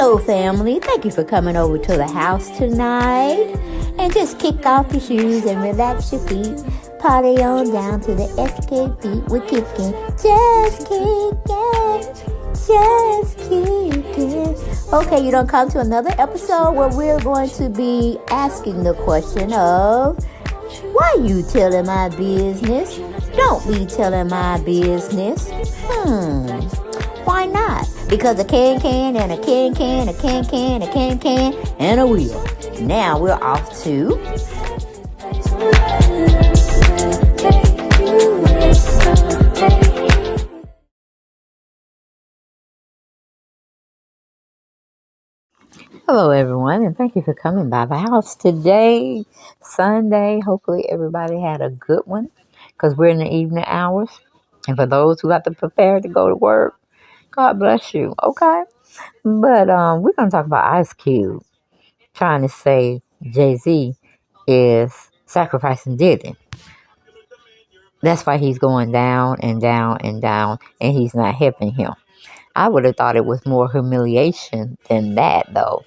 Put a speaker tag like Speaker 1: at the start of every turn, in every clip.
Speaker 1: Hello, family. Thank you for coming over to the house tonight. And just kick off your shoes and relax your feet. Party on down to the SK beat. We're kicking. Just kicking. Just kicking. Okay, you don't come to another episode where we're going to be asking the question of, why you telling my business? Don't be telling my business. Why not? Because a can and a can, a can, and a wheel. Now we're off to... Hello, everyone, and thank you for coming by the house today, Sunday. Hopefully, everybody had a good one, because we're in the evening hours. And for those who have to prepare to go to work, God bless you, okay? But we're going to talk about Ice Cube trying to say Jay-Z is sacrificing Diddy. That's why he's going down and down and down, and he's not helping him. I would have thought it was more humiliation than that, though.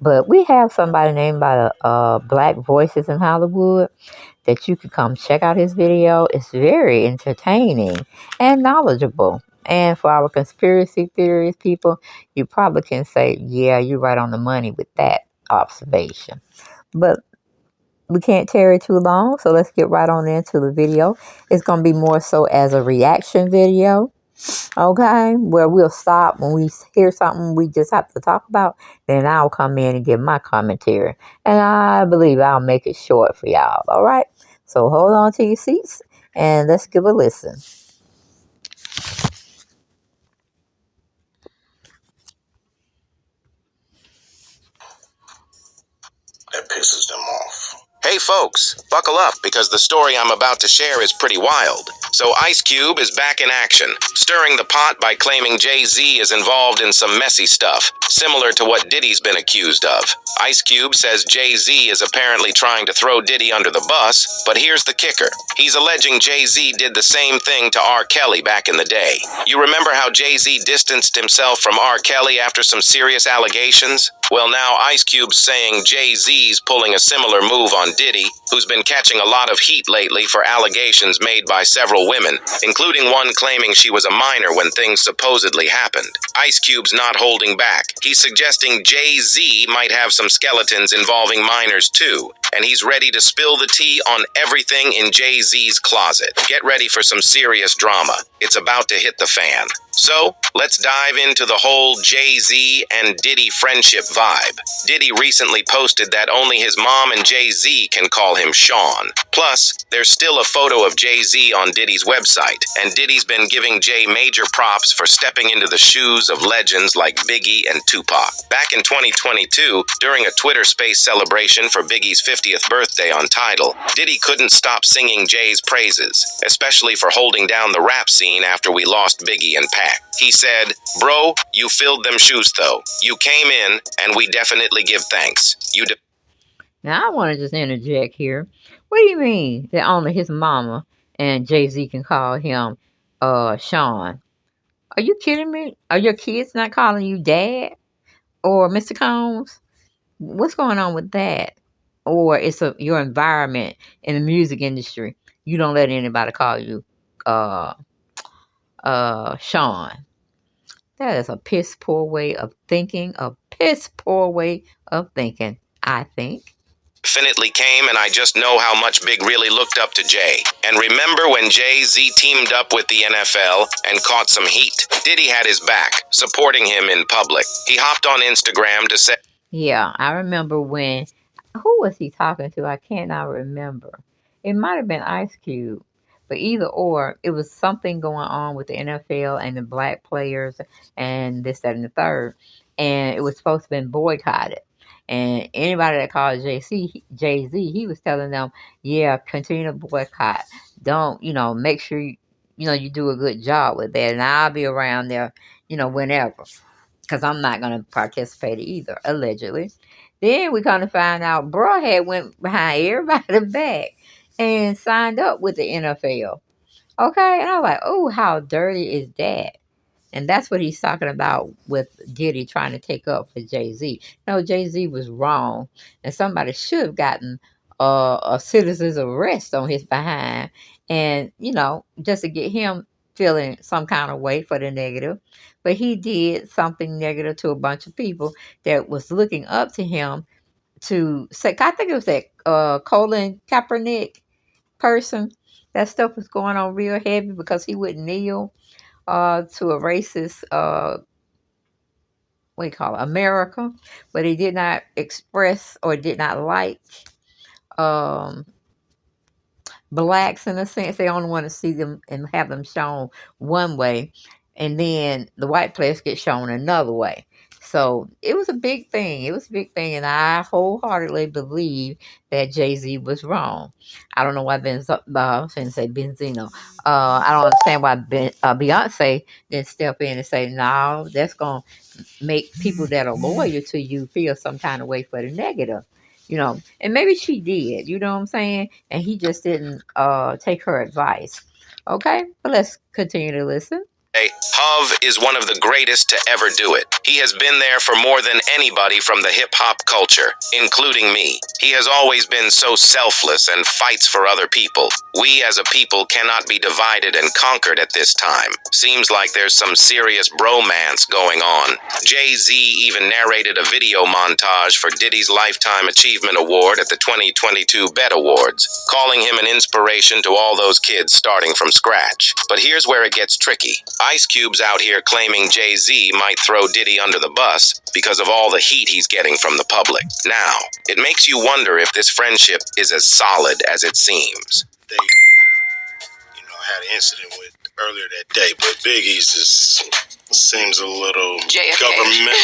Speaker 1: But we have somebody named by Black Voices in Hollywood that you can come check out his video. It's very entertaining and knowledgeable. And for our conspiracy theories people, you probably can say, yeah, you're right on the money with that observation. But we can't tarry too long, so let's get right on into the video. It's going to be more so as a reaction video. Okay, where we'll stop when we hear something we just have to talk about, then I'll come in and give my commentary. And I believe I'll make it short for y'all, all right? So hold on to your seats and let's give a listen.
Speaker 2: That pisses them off. Hey folks, buckle up because the story I'm about to share is pretty wild. So Ice Cube is back in action, stirring the pot by claiming Jay-Z is involved in some messy stuff, similar to what Diddy's been accused of. Ice Cube says Jay-Z is apparently trying to throw Diddy under the bus, but here's the kicker. He's alleging Jay-Z did the same thing to R. Kelly back in the day. You remember how Jay-Z distanced himself from R. Kelly after some serious allegations? Well, now Ice Cube's saying Jay-Z's pulling a similar move on Diddy, who's been catching a lot of heat lately for allegations made by several women, including one claiming she was a minor when things supposedly happened. Ice Cube's not holding back. He's suggesting Jay-Z might have some skeletons involving minors too, and he's ready to spill the tea on everything in Jay-Z's closet. Get ready for some serious drama. It's about to hit the fan. So, let's dive into the whole Jay-Z and Diddy friendship vibe. Diddy recently posted that only his mom and Jay-Z can call him Sean. Plus, there's still a photo of Jay-Z on Diddy's website, and Diddy's been giving Jay major props for stepping into the shoes of legends like Biggie and Tupac. Back in 2022, during a Twitter Space celebration for Biggie's 50th birthday on Tidal, Diddy couldn't stop singing Jay's praises, especially for holding down the rap scene after we lost Biggie and Pac. He said, "Bro, you filled them shoes though. You came in, and we definitely give thanks.
Speaker 1: Now, I want to just interject here. What do you mean that only his mama and Jay-Z can call him Sean? Are you kidding me? Are your kids not calling you Dad or Mr. Combs? What's going on with that? Or it's your environment in the music industry. You don't let anybody call you Sean. That is a piss poor way of thinking. I think.
Speaker 2: Definitely came, and I just know how much Big really looked up to Jay. And remember when Jay-Z teamed up with the NFL and caught some heat? Diddy had his back, supporting him in public. He hopped on Instagram to say...
Speaker 1: Yeah, I remember when... Who was he talking to? I cannot remember. It might have been Ice Cube. But either or, it was something going on with the NFL and the black players and this, that, and the third. And it was supposed to have been boycotted. And anybody that called Jay-Z, he was telling them, yeah, continue to boycott. Don't, make sure, you do a good job with that. And I'll be around there, whenever. Because I'm not going to participate either, allegedly. Then we kind of find out bro had went behind everybody's back and signed up with the NFL. Okay? And I was like, oh, how dirty is that? And that's what he's talking about with Diddy trying to take up for Jay-Z. No, Jay-Z was wrong. And somebody should have gotten a citizen's arrest on his behind. And, just to get him feeling some kind of way for the negative. But he did something negative to a bunch of people that was looking up to him to say, I think it was that Colin Kaepernick person. That stuff was going on real heavy because he wouldn't kneel to a racist, what do you call it, America, but he did not express or did not like um, blacks in a sense. They only want to see them and have them shown one way, and then the white players get shown another way. So it was a big thing. It was a big thing, and I wholeheartedly believe that Jay-Z was wrong. I don't know why I was going to say Benzino. I don't understand why Beyonce didn't step in and say, no, that's going to make people that are loyal to you feel some kind of way for the negative. And maybe she did, you know what I'm saying? And he just didn't take her advice. Okay, but let's continue to listen.
Speaker 2: Hov is one of the greatest to ever do it. He has been there for more than anybody from the hip-hop culture, including me. He has always been so selfless and fights for other people. We as a people cannot be divided and conquered at this time. Seems like there's some serious bromance going on. Jay-Z even narrated a video montage for Diddy's Lifetime Achievement Award at the 2022 BET Awards, calling him an inspiration to all those kids starting from scratch. But here's where it gets tricky. Ice Cube's out here claiming Jay-Z might throw Diddy under the bus because of all the heat he's getting from the public. Now, it makes you wonder if this friendship is as solid as it seems.
Speaker 3: They, had an incident with earlier that day, but Biggie's seems a little governmental.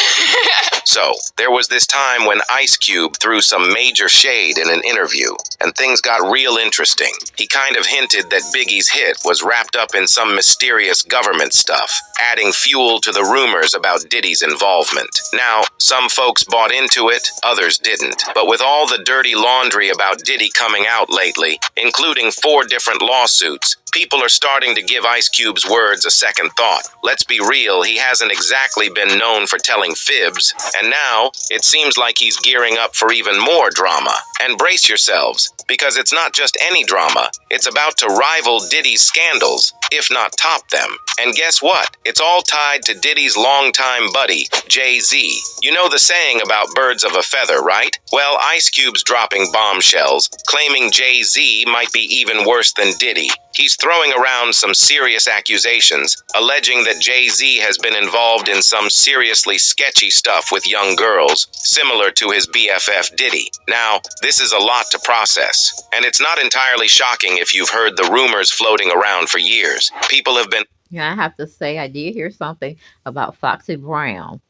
Speaker 2: So, there was this time when Ice Cube threw some major shade in an interview, and things got real interesting. He kind of hinted that Biggie's hit was wrapped up in some mysterious government stuff, adding fuel to the rumors about Diddy's involvement. Now, some folks bought into it, others didn't. But with all the dirty laundry about Diddy coming out lately, including 4 different lawsuits, people are starting to give Ice Cube's words a second thought. Let's be real, he hasn't exactly been known for telling fibs, and now it seems like he's gearing up for even more drama. And brace yourselves, because it's not just any drama, it's about to rival Diddy's scandals, if not top them. And guess what? It's all tied to Diddy's longtime buddy, Jay-Z. You know the saying about birds of a feather, right? Well, Ice Cube's dropping bombshells, claiming Jay-Z might be even worse than Diddy. He's throwing around some serious accusations, alleging that Jay-Z has been involved in some seriously sketchy stuff with young girls, similar to his BFF Diddy. Now, this is a lot to process, and it's not entirely shocking if you've heard the rumors floating around for years. People have been...
Speaker 1: Yeah, I have to say, I did hear something about Foxy Brown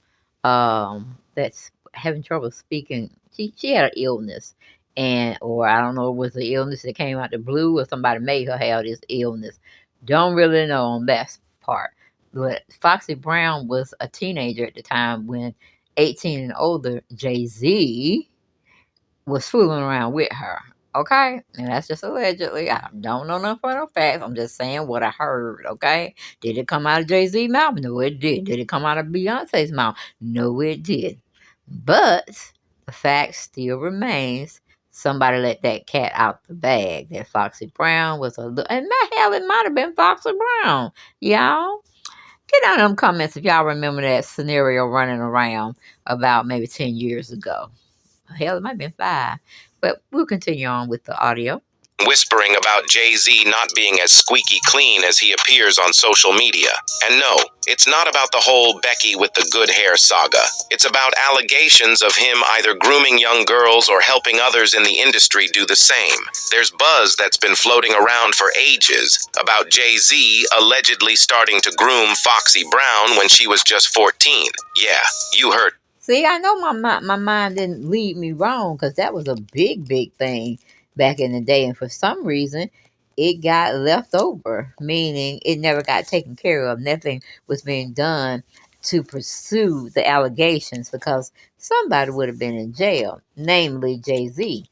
Speaker 1: that's having trouble speaking. She had an illness. Or I don't know, it was an illness that came out the blue or somebody made her have this illness. Don't really know on that part. But Foxy Brown was a teenager at the time when 18 and older Jay-Z was fooling around with her. Okay? And that's just allegedly. I don't know nothing for no facts. I'm just saying what I heard. Okay? Did it come out of Jay-Z's mouth? No, it did. Did it come out of Beyonce's mouth? No, it did. But the fact still remains. Somebody let that cat out the bag. That Foxy Brown was and hell, it might have been Foxy Brown. Y'all, get down in them comments if y'all remember that scenario running around about maybe 10 years ago. Hell, it might have been 5. But we'll continue on with the audio.
Speaker 2: Whispering about Jay-Z not being as squeaky clean as he appears on social media. And no, it's not about the whole Becky with the good hair saga. It's about allegations of him either grooming young girls or helping others in the industry do the same. There's buzz that's been floating around for ages about Jay-Z allegedly starting to groom Foxy Brown when she was just 14. Yeah, you heard.
Speaker 1: See, I know my mind didn't lead me wrong because that was a big thing back in the day, and for some reason it got left over, meaning it never got taken care of. Nothing was being done to pursue the allegations because somebody would have been in jail, namely Jay-Z.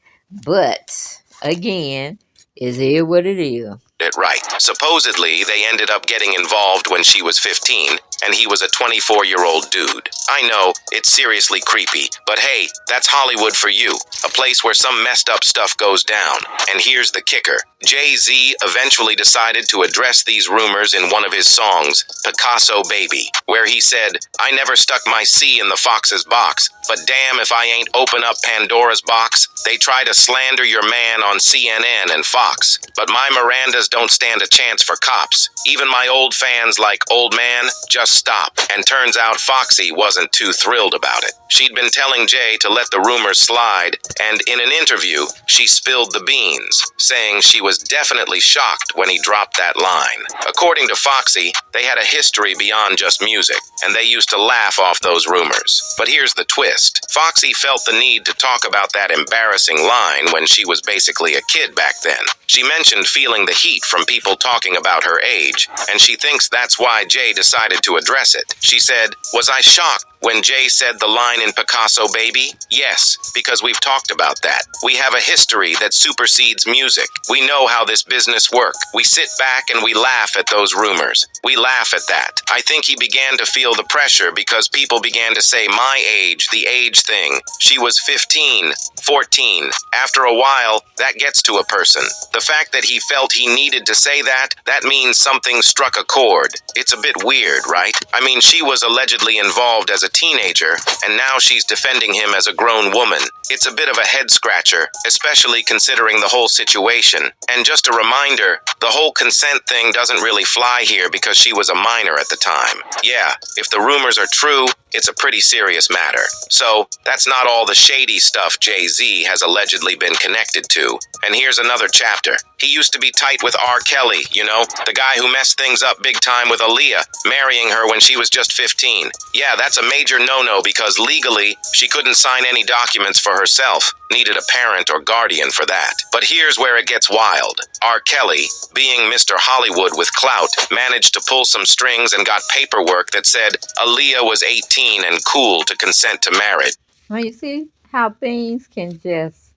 Speaker 1: But again, is it what it is?
Speaker 2: it right. Supposedly, they ended up getting involved when she was 15, and he was a 24-year-old dude. I know, it's seriously creepy, but hey, that's Hollywood for you. A place where some messed up stuff goes down. And here's the kicker. Jay-Z eventually decided to address these rumors in one of his songs, Picasso Baby, where he said, "I never stuck my C in the fox's box, but damn if I ain't open up Pandora's box. They try to slander your man on CNN and Fox, but my Mirandas don't stand a chance for cops. Even my old fans like, old man, just stop." And turns out Foxy wasn't too thrilled about it. She'd been telling Jay to let the rumors slide, and in an interview, she spilled the beans, saying she was definitely shocked when he dropped that line. According to Foxy, they had a history beyond just music, and they used to laugh off those rumors. But here's the twist. Foxy felt the need to talk about that embarrassing line when she was basically a kid back then. She mentioned feeling the heat from people talking about her age, and she thinks that's why Jay decided to address it. She said, "Was I shocked when Jay said the line in Picasso Baby? Yes, because we've talked about that. We have a history that supersedes music. We know how this business works. We sit back and we laugh at those rumors. We laugh at that." I think he began to feel the pressure because people began to say my age, the age thing. She was 15, 14. After a while, that gets to a person. The fact that he felt he needed to say that, that means something struck a chord. It's a bit weird, right? I mean, she was allegedly involved as a teenager, and now she's defending him as a grown woman. It's a bit of a head-scratcher, especially considering the whole situation. And just a reminder, the whole consent thing doesn't really fly here because she was a minor at the time. Yeah, if the rumors are true, it's a pretty serious matter. So, that's not all the shady stuff Jay-Z has allegedly been connected to. And here's another chapter. He used to be tight with R. Kelly, you know, the guy who messed things up big time with Aaliyah, marrying her when she was just 15. Yeah, that's a major no-no because legally, she couldn't sign any documents for herself. Needed a parent or guardian for that. But here's where it gets wild. R. Kelly, being Mr. Hollywood with clout, managed to pull some strings and got paperwork that said Aaliyah was 18 and cool to consent to marriage.
Speaker 1: Well, you see how things can just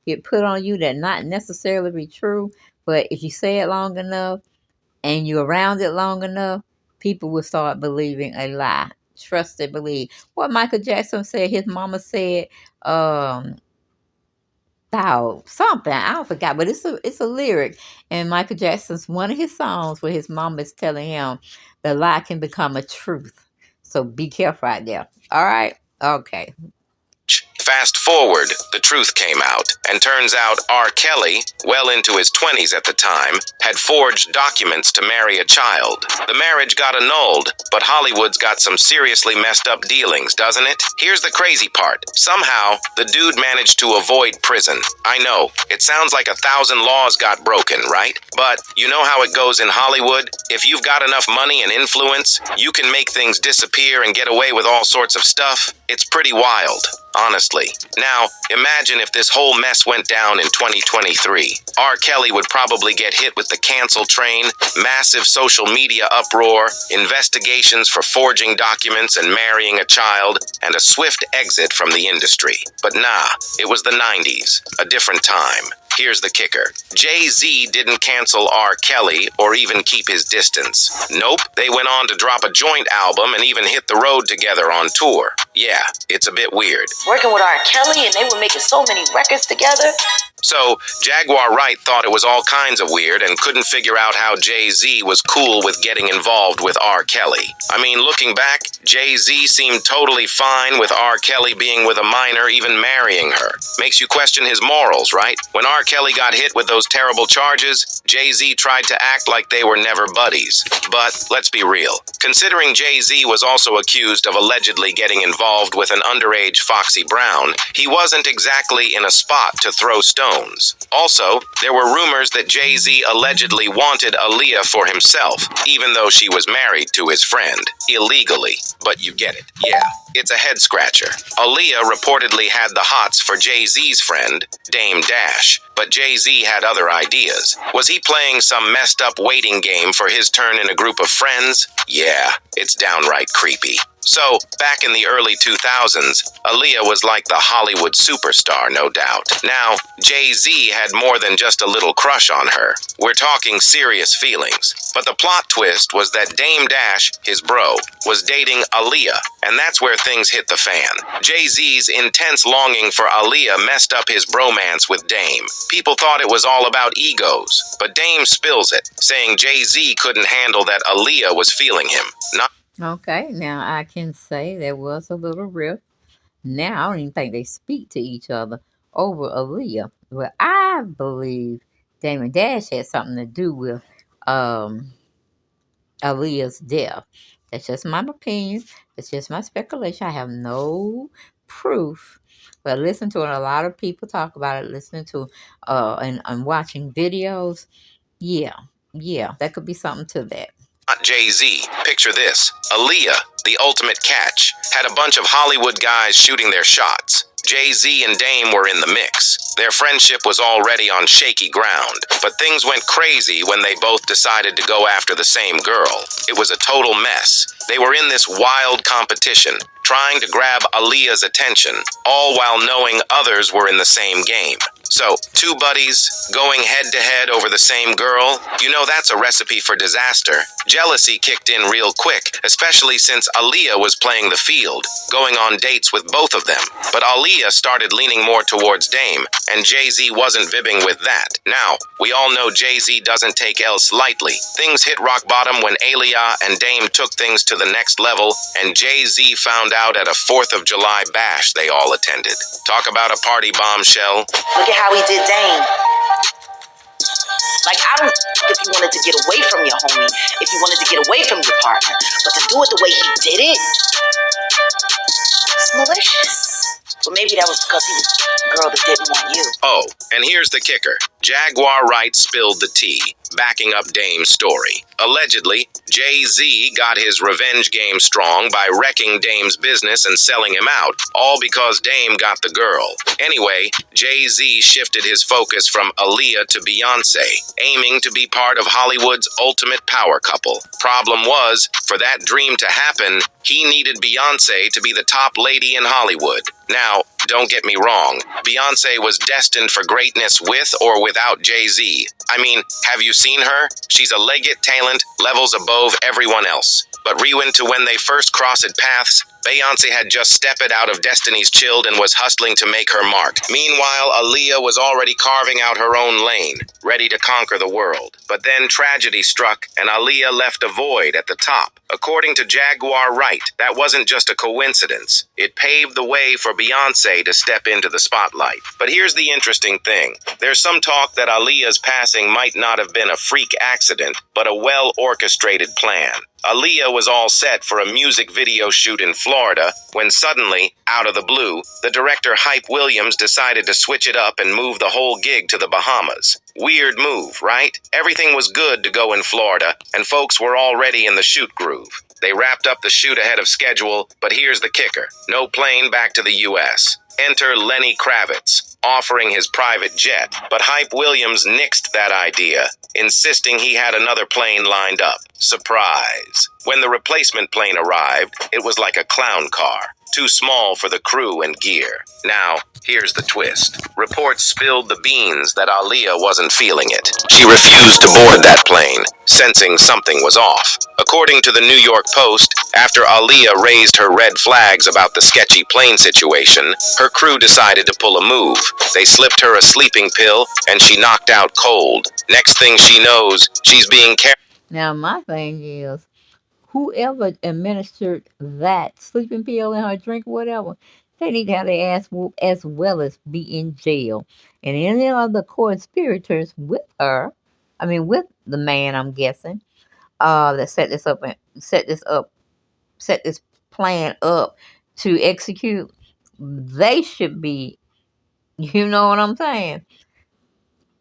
Speaker 1: get put on you that not necessarily be true, but if you say it long enough and you're around it long enough, people will start believing a lie. Trust and believe. What Michael Jackson said, his mama said, something I forgot, but it's a lyric in Michael Jackson's one of his songs where his mom is telling him the lie can become a truth. So be careful out there. All right, okay.
Speaker 2: Fast forward, the truth came out, and turns out R. Kelly, well into his 20s at the time, had forged documents to marry a child. The marriage got annulled, but Hollywood's got some seriously messed up dealings, doesn't it? Here's the crazy part. Somehow, the dude managed to avoid prison. I know, it sounds like 1,000 laws got broken, right? But you know how it goes in Hollywood? If you've got enough money and influence, you can make things disappear and get away with all sorts of stuff. It's pretty wild. Honestly. Now, imagine if this whole mess went down in 2023. R. Kelly would probably get hit with the cancel train, massive social media uproar, investigations for forging documents and marrying a child, and a swift exit from the industry. But nah, it was the 90s, a different time. Here's the kicker. Jay-Z didn't cancel R. Kelly or even keep his distance. Nope, they went on to drop a joint album and even hit the road together on tour. Yeah, it's a bit weird.
Speaker 4: Working with R. Kelly and they were making so many records together.
Speaker 2: So, Jaguar Wright thought it was all kinds of weird and couldn't figure out how Jay-Z was cool with getting involved with R. Kelly. I mean, looking back, Jay-Z seemed totally fine with R. Kelly being with a minor, even marrying her. Makes you question his morals, right? When R. Kelly got hit with those terrible charges, Jay-Z tried to act like they were never buddies. But, let's be real. Considering Jay-Z was also accused of allegedly getting involved with an underage Foxy Brown, he wasn't exactly in a spot to throw stones. Also, there were rumors that Jay-Z allegedly wanted Aaliyah for himself, even though she was married to his friend, illegally. But you get it. Yeah, it's a head-scratcher. Aaliyah reportedly had the hots for Jay-Z's friend, Dame Dash, but Jay-Z had other ideas. Was he playing some messed-up waiting game for his turn in a group of friends? Yeah, it's downright creepy. So, back in the early 2000s, Aaliyah was like the Hollywood superstar, no doubt. Now, Jay-Z had more than just a little crush on her. We're talking serious feelings. But the plot twist was that Dame Dash, his bro, was dating Aaliyah, and that's where things hit the fan. Jay-Z's intense longing for Aaliyah messed up his bromance with Dame. People thought it was all about egos, but Dame spills it, saying Jay-Z couldn't handle that Aaliyah was feeling him.
Speaker 1: Okay, now I can say there was a little rift. Now I don't even think they speak to each other over Aaliyah. Well, I believe Damon Dash had something to do with Aaliyah's death. That's just my opinion. It's just my speculation. I have no proof. But listening to it, a lot of people talk about it, listening to and watching videos. Yeah, that could be something to that.
Speaker 2: Not Jay-Z. Picture this. Aaliyah, the ultimate catch, had a bunch of Hollywood guys shooting their shots. Jay-Z and Dame were in the mix. Their friendship was already on shaky ground, but things went crazy when they both decided to go after the same girl. It was a total mess. They were in this wild competition, trying to grab Aaliyah's attention, all while knowing others were in the same game. So, two buddies going head-to-head over the same girl, you know that's a recipe for disaster. Jealousy kicked in real quick, especially since Aaliyah was playing the field, going on dates with both of them. But Aaliyah started leaning more towards Dame, and Jay-Z wasn't fibbing with that. Now, we all know Jay-Z doesn't take else lightly. Things hit rock bottom when Aaliyah and Dame took things to the next level, and Jay-Z found out at a 4th of July bash they all attended. Talk about a party bombshell.
Speaker 4: Look at how he did Dame. Like, I don't if you wanted to get away from your homie, if you wanted to get away from your partner, but to do it the way he did it, it's malicious. Well, maybe that was because he was a girl that didn't want you.
Speaker 2: Oh, and here's the kicker. Jaguar Wright spilled the tea, backing up Dame's story. Allegedly, Jay-Z got his revenge game strong by wrecking Dame's business and selling him out, all because Dame got the girl. Anyway, Jay-Z shifted his focus from Aaliyah to Beyonce, aiming to be part of Hollywood's ultimate power couple. Problem was, for that dream to happen, he needed Beyonce to be the top lady in Hollywood. Now, don't get me wrong, Beyonce was destined for greatness with or without Jay-Z. I mean, have you seen her? She's a legit talent, levels above everyone else. But rewind to when they first crossed paths, Beyonce had just stepped out of Destiny's Child and was hustling to make her mark. Meanwhile, Aaliyah was already carving out her own lane, ready to conquer the world. But then tragedy struck, and Aaliyah left a void at the top. According to Jaguar Wright, that wasn't just a coincidence. It paved the way for Beyonce to step into the spotlight. But here's the interesting thing. There's some talk that Aaliyah's passing might not have been a freak accident, but a well-orchestrated plan. Aaliyah was all set for a music video shoot in Florida when suddenly, out of the blue, the director Hype Williams decided to switch it up and move the whole gig to the Bahamas. Weird move, right? Everything was good to go in Florida, and folks were already in the shoot groove. They wrapped up the shoot ahead of schedule, but here's the kicker. No plane back to the U.S. Enter Lenny Kravitz, offering his private jet, but Hype Williams nixed that idea, insisting he had another plane lined up. Surprise. When the replacement plane arrived, it was like a clown car, too small for the crew and gear. Now, here's the twist. Reports spilled the beans that Aaliyah wasn't feeling it. She refused to board that plane, sensing something was off. According to the New York Post, after Aaliyah raised her red flags about the sketchy plane situation, her crew decided to pull a move. They slipped her a sleeping pill, and she knocked out cold. Next thing she knows, she's being carried.
Speaker 1: Now, my thing is, whoever administered that sleeping pill in her drink or whatever, they need to have their ass whooped as well as be in jail. And any other co-conspirators with her, with the man, I'm guessing, that set this plan up to execute, they should be, you know what I'm saying,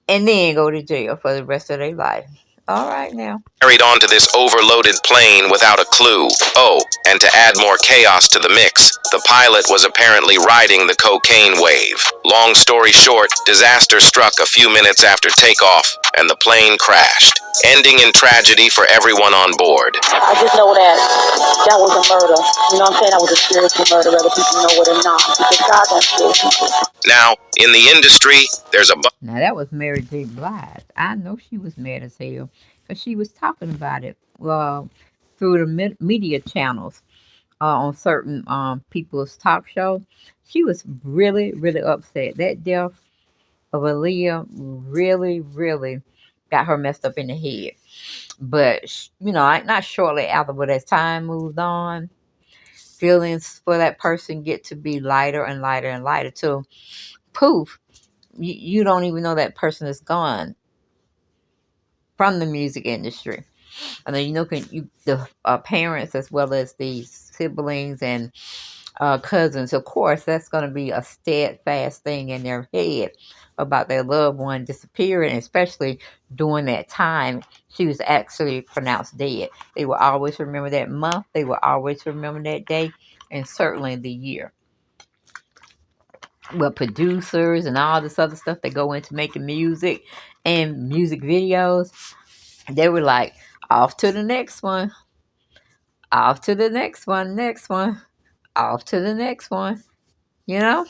Speaker 1: and then go to jail for the rest of their life. All right now.
Speaker 2: Carried onto this overloaded plane without a clue. Oh, and to add more chaos to the mix, The pilot was apparently riding the cocaine wave. Long story short, disaster struck a few minutes after takeoff, and the plane crashed, ending in tragedy for everyone on board.
Speaker 4: I just know that was a murder. You know what I'm saying? That was a spiritual murder, whether people know it or not. Because God don't kill people.
Speaker 2: Now, in the industry, there's a
Speaker 1: Now that was Mary J. Blige. I know she was mad as hell because she was talking about it through the media channels on certain people's talk shows. She was really, really upset. That death of Aaliyah really, really got her messed up in the head. But, not shortly after, but as time moved on, feelings for that person get to be lighter and lighter and lighter till poof, you don't even know that person is gone from the music industry. And then the parents as well as the siblings and cousins, of course, that's going to be a steadfast thing in their head about their loved one disappearing, especially during that time she was actually pronounced dead. They will always remember that month. They will always remember that day, and certainly the year. Well, producers and all this other stuff that go into making music and music videos, they were like, off to the next one, off to the next one, off to the next one, you know?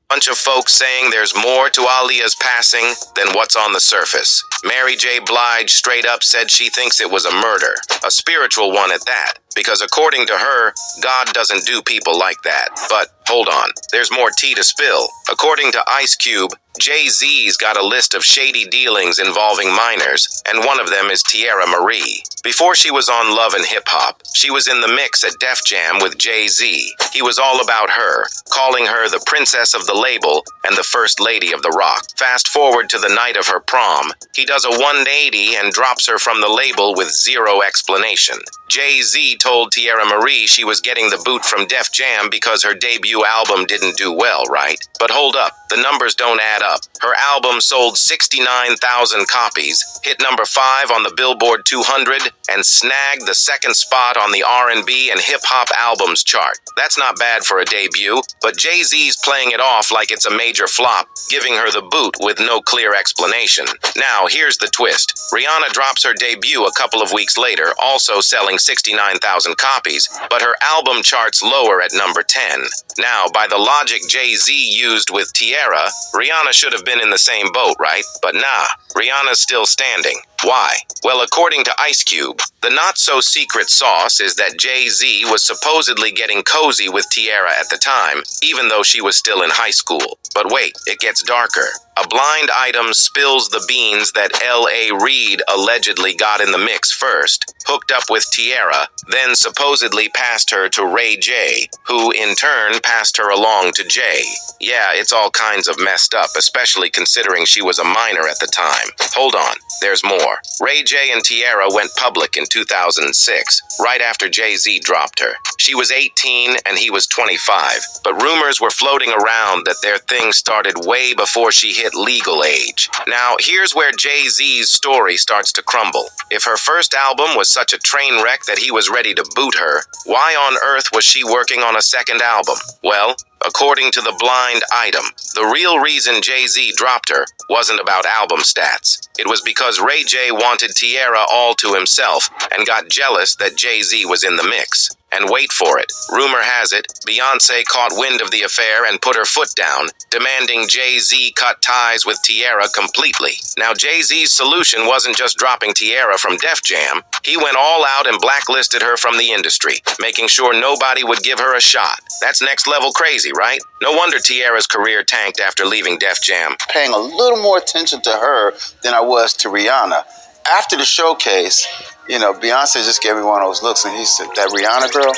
Speaker 2: bunch of folks saying there's more to Aaliyah's passing than what's on the surface. Mary J. Blige straight up said she thinks it was a murder, a spiritual one at that, because according to her, God doesn't do people like that. But hold on, there's more tea to spill. According to Ice Cube, Jay-Z's got a list of shady dealings involving minors, and one of them is Tierra Marie. Before she was on Love and Hip Hop, she was in the mix at Def Jam with Jay-Z. He was all about her, calling her the princess of the label and the first lady of the rock. Fast forward to the night of her prom, he does a 180 and drops her from the label with zero explanation. Jay-Z told Tierra Marie she was getting the boot from Def Jam because her debut album didn't do well, right? But hold up, the numbers don't add up. Her album sold 69,000 copies, hit number 5 on the Billboard 200, and snagged the second spot on the R&B and hip-hop albums chart. That's not bad for a debut, but Jay-Z's playing it off like it's a major flop, giving her the boot with no clear explanation. Now, here's the twist. Rihanna drops her debut a couple of weeks later, also selling 69,000 copies, but her album charts lower at number 10. Now, by the logic Jay-Z used with Tierra, Rihanna should have been in the same boat, right? But nah, Rihanna's still standing. Why? Well, according to Ice Cube, the not-so-secret sauce is that Jay-Z was supposedly getting cozy with Tierra at the time, even though she was still in high school. But wait, it gets darker. A blind item spills the beans that L.A. Reid allegedly got in the mix first, hooked up with Tierra, then supposedly passed her to Ray J, who in turn passed her along to Jay. Yeah, it's all kinds of messed up, especially considering she was a minor at the time. Hold on, there's more. Ray J and Tierra went public in 2006, right after Jay-Z dropped her. She was 18 and he was 25, but rumors were floating around that their thing started way before she hit legal age. Now, here's where Jay-Z's story starts to crumble. If her first album was such a train wreck that he was ready to boot her, why on earth was she working on a second album? Well, according to the blind item, the real reason Jay-Z dropped her wasn't about album stats. It was because Ray J wanted Tierra all to himself and got jealous that Jay-Z was in the mix. And wait for it, rumor has it, Beyonce caught wind of the affair and put her foot down, demanding Jay-Z cut ties with Tierra completely. Now, Jay-Z's solution wasn't just dropping Tierra from Def Jam. He went all out and blacklisted her from the industry, making sure nobody would give her a shot. That's next level crazy, right? No wonder Tierra's career tanked after leaving Def Jam.
Speaker 3: Paying a little more attention to her than I was to Rihanna. After the showcase, Beyonce just gave me one of those looks, and he said, "That Rihanna girl?"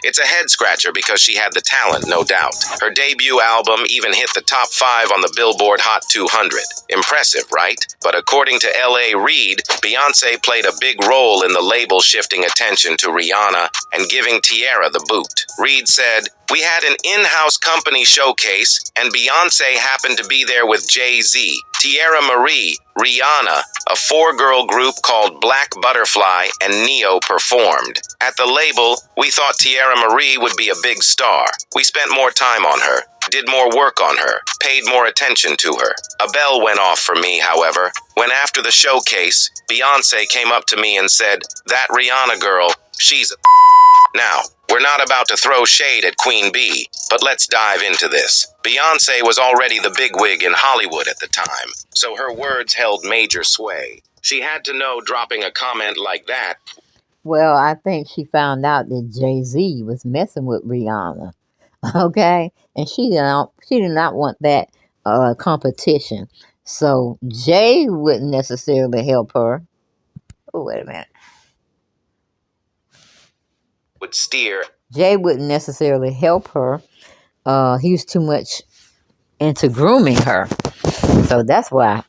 Speaker 2: It's a head-scratcher because she had the talent, no doubt. Her debut album even hit the top 5 on the Billboard Hot 200. Impressive, right? But according to L.A. Reid, Beyonce played a big role in the label shifting attention to Rihanna and giving Tierra the boot. Reid said, "We had an in-house company showcase, and Beyonce happened to be there with Jay-Z. Tierra Marie, Rihanna, a 4-girl group called Black Butterfly, and Neo performed. At the label, we thought Tierra Marie would be a big star. We spent more time on her, did more work on her, paid more attention to her. A bell went off for me, however, when after the showcase, Beyonce came up to me and said, "That Rihanna girl, she's a..." Now, we're not about to throw shade at Queen Bee, but let's dive into this. Beyonce was already the bigwig in Hollywood at the time, so her words held major sway. She had to know dropping a comment like that.
Speaker 1: Well, I think she found out that Jay-Z was messing with Rihanna, okay? And she did not want that competition. So Jay wouldn't necessarily help her. Oh, wait a minute.
Speaker 2: Would steer.
Speaker 1: Jay wouldn't necessarily help her. He was too much into grooming her. So that's why.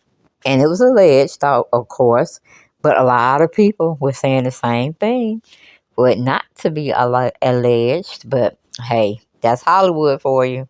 Speaker 1: And it was alleged, of course, but a lot of people were saying the same thing. For it not to be alleged, but hey, that's Hollywood for you.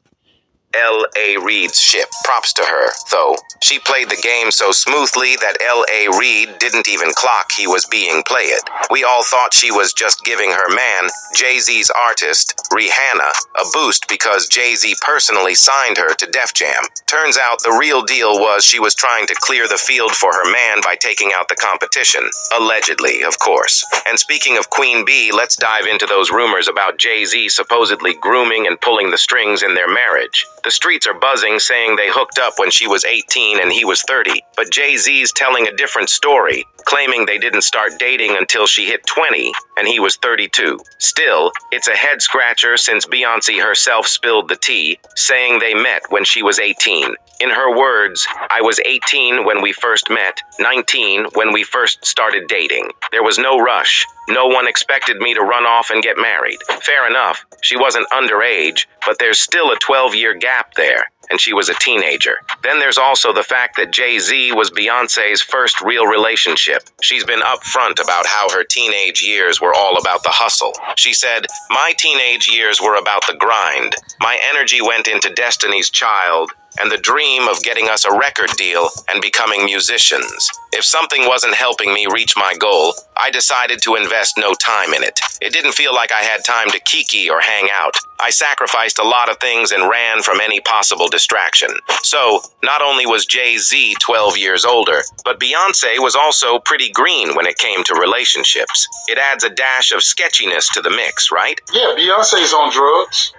Speaker 2: L.A. Reid's ship. Props to her, though. She played the game so smoothly that L.A. Reid didn't even clock he was being played. We all thought she was just giving her man, Jay-Z's artist, Rihanna, a boost because Jay-Z personally signed her to Def Jam. Turns out the real deal was she was trying to clear the field for her man by taking out the competition. Allegedly, of course. And speaking of Queen Bee, let's dive into those rumors about Jay-Z supposedly grooming and pulling the strings in their marriage. The streets are buzzing saying they hooked up when she was 18 and he was 30, but Jay-Z's telling a different story, claiming they didn't start dating until she hit 20 and he was 32. Still, it's a head-scratcher since Beyonce herself spilled the tea, saying they met when she was 18. In her words, "I was 18 when we first met, 19 when we first started dating. There was no rush. No one expected me to run off and get married." Fair enough, she wasn't underage, but there's still a 12-year gap there, and she was a teenager. Then there's also the fact that Jay-Z was Beyonce's first real relationship. She's been upfront about how her teenage years were all about the hustle. She said, "My teenage years were about the grind. My energy went into Destiny's Child and the dream of getting us a record deal and becoming musicians. If something wasn't helping me reach my goal, I decided to invest no time in it. It didn't feel like I had time to kiki or hang out. I sacrificed a lot of things and ran from any possible distraction." So, not only was Jay-Z 12 years older, but Beyonce was also pretty green when it came to relationships. It adds a dash of sketchiness to the mix, right?
Speaker 5: Yeah, Beyonce's on drugs.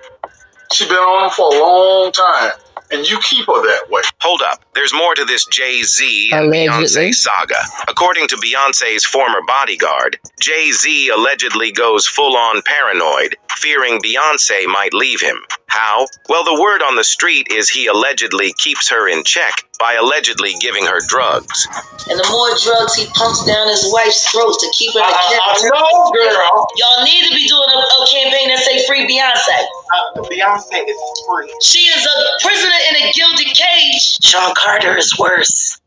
Speaker 5: She's been on them for a long time. And you keep her that way.
Speaker 2: Hold up. There's more to this Jay-Z and
Speaker 1: Allegedly.
Speaker 2: Beyonce saga. According to Beyonce's former bodyguard, Jay-Z allegedly goes full-on paranoid, fearing Beyonce might leave him. How? Well, the word on the street is he allegedly keeps her in check by allegedly giving her drugs.
Speaker 4: And the more drugs he pumps down his wife's throat to keep her in check.
Speaker 5: I know, girl.
Speaker 4: Y'all need to be doing a campaign that say free Beyonce.
Speaker 5: Beyonce is free.
Speaker 4: She is a prisoner in a gilded cage. Sean Carter is worse.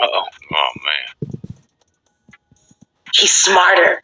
Speaker 2: Uh-oh. Oh, man.
Speaker 4: He's smarter.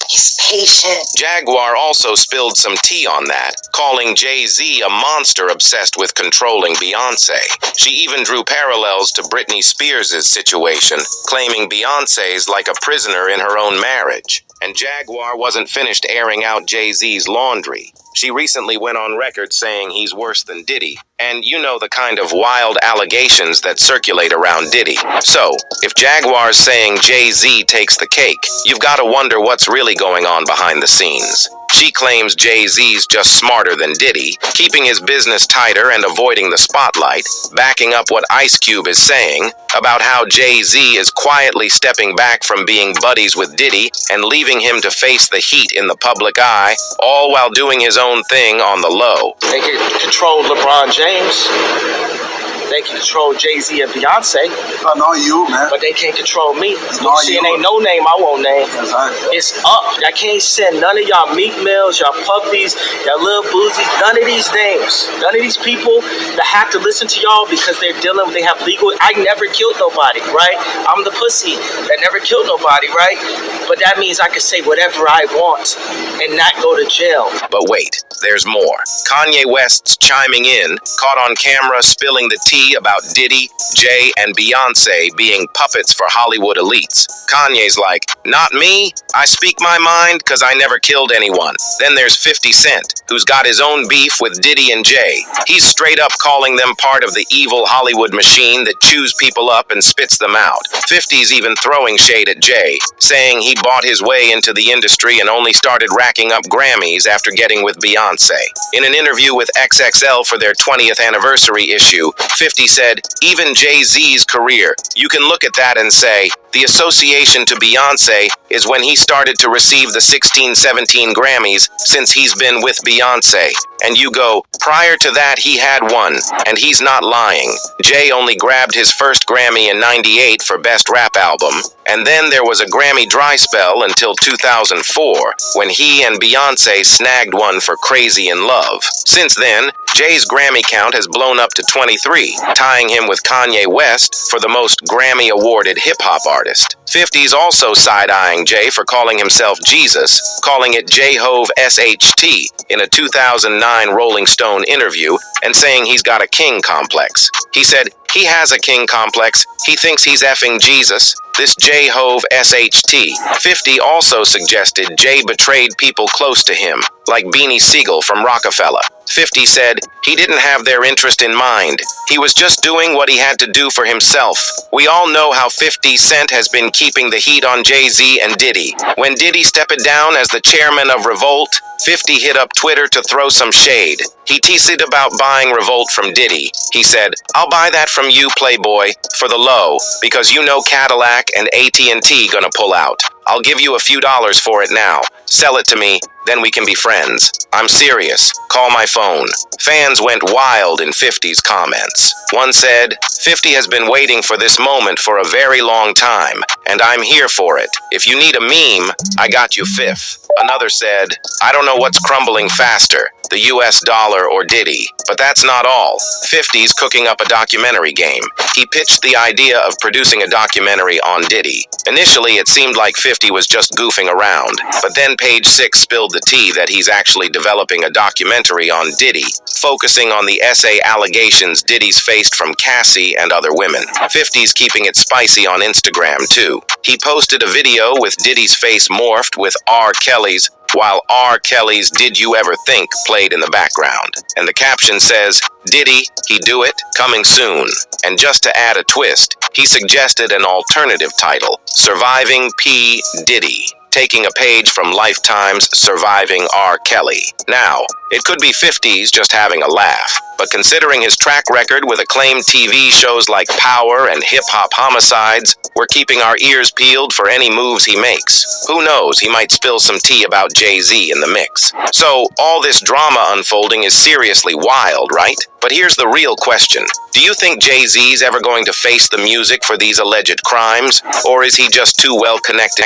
Speaker 4: He's patient.
Speaker 2: Jaguar also spilled some tea on that, calling Jay-Z a monster obsessed with controlling Beyonce. She even drew parallels to Britney Spears' situation, claiming Beyonce's like a prisoner in her own marriage. And Jaguar wasn't finished airing out Jay-Z's laundry. She recently went on record saying he's worse than Diddy, and you know the kind of wild allegations that circulate around Diddy. So, if Jaguar's saying Jay-Z takes the cake, you've got to wonder what's really going on behind the scenes. She claims Jay-Z's just smarter than Diddy, keeping his business tighter and avoiding the spotlight, backing up what Ice Cube is saying about how Jay-Z is quietly stepping back from being buddies with Diddy and leaving him to face the heat in the public eye, all while doing his own thing on the low.
Speaker 6: They can control LeBron James. They can control Jay-Z and Beyonce.
Speaker 5: I know you, man.
Speaker 6: But they can't control me.
Speaker 5: No,
Speaker 6: See,
Speaker 5: you.
Speaker 6: it ain't no name I won't name.
Speaker 5: Exactly.
Speaker 6: It's up. I can't send none of y'all Meek Mills, y'all Puppies, y'all Lil Boozies, none of these names. None of these people that have to listen to y'all because they're dealing, they have legal. I never killed nobody, right? I'm the pussy that never killed nobody, right? But that means I can say whatever I want and not go to jail.
Speaker 2: But wait, there's more. Kanye West's chiming in, caught on camera spilling the tea tea about Diddy, Jay, and Beyonce being puppets for Hollywood elites. Kanye's like, not me, I speak my mind because I never killed anyone. Then there's 50 Cent, who's got his own beef with Diddy and Jay. He's straight up calling them part of the evil Hollywood machine that chews people up and spits them out. 50's even throwing shade at Jay, saying he bought his way into the industry and only started racking up Grammys after getting with Beyonce. In an interview with XXL for their 20th anniversary issue, 50 said, even Jay-Z's career, you can look at that and say, the association to Beyonce is when he started to receive the 16-17 Grammys since he's been with Beyonce. And you go, prior to that he had one, and he's not lying. Jay only grabbed his first Grammy in '98 for Best Rap Album, and then there was a Grammy dry spell until 2004, when he and Beyonce snagged one for Crazy in Love. Since then, Jay's Grammy count has blown up to 23, tying him with Kanye West for the most Grammy-awarded hip-hop artist. 50's also side-eyeing Jay for calling himself Jesus, calling it J-Hove SHT in a 2009 Rolling Stone interview, and saying he's got a king complex. He said, he has a king complex, he thinks he's effing Jesus, this J-Hove SHT. 50 also suggested Jay betrayed people close to him, like Beanie Siegel from Rockefeller. 50 said he didn't have their interest in mind. He was just doing what he had to do for himself. We all know how 50 Cent has been keeping the heat on Jay-Z and Diddy. When Diddy stepped down as the chairman of Revolt, 50 hit up Twitter to throw some shade. He teased about buying Revolt from Diddy. He said, I'll buy that from you, Playboy, for the low, because you know Cadillac and AT&T gonna pull out. I'll give you a few dollars for it now. Sell it to me, then we can be friends. I'm serious. Call my phone. Fans went wild in 50's comments. One said, 50 has been waiting for this moment for a very long time, and I'm here for it. If you need a meme, I got you fifth. Another said, I don't know what's crumbling faster, the US dollar or Diddy, but that's not all. 50's cooking up a documentary game. He pitched the idea of producing a documentary on Diddy. Initially, it seemed like 50 was just goofing around, but then Page 6 spilled the tea that he's actually developing a documentary on Diddy, focusing on the essay allegations Diddy's faced from Cassie and other women. 50's keeping it spicy on Instagram, too. He posted a video with Diddy's face morphed with R. Kelly's, while R. Kelly's Did You Ever Think played in the background. And the caption says, Diddy, he do it, coming soon. And just to add a twist, he suggested an alternative title, Surviving P. Diddy, taking a page from Lifetime's Surviving R. Kelly. Now, it could be 50's just having a laugh, but considering his track record with acclaimed TV shows like Power and Hip Hop Homicides, we're keeping our ears peeled for any moves he makes. Who knows, he might spill some tea about Jay-Z in the mix. So, all this drama unfolding is seriously wild, right? But here's the real question. Do you think Jay-Z's ever going to face the music for these alleged crimes? Or is he just too well connected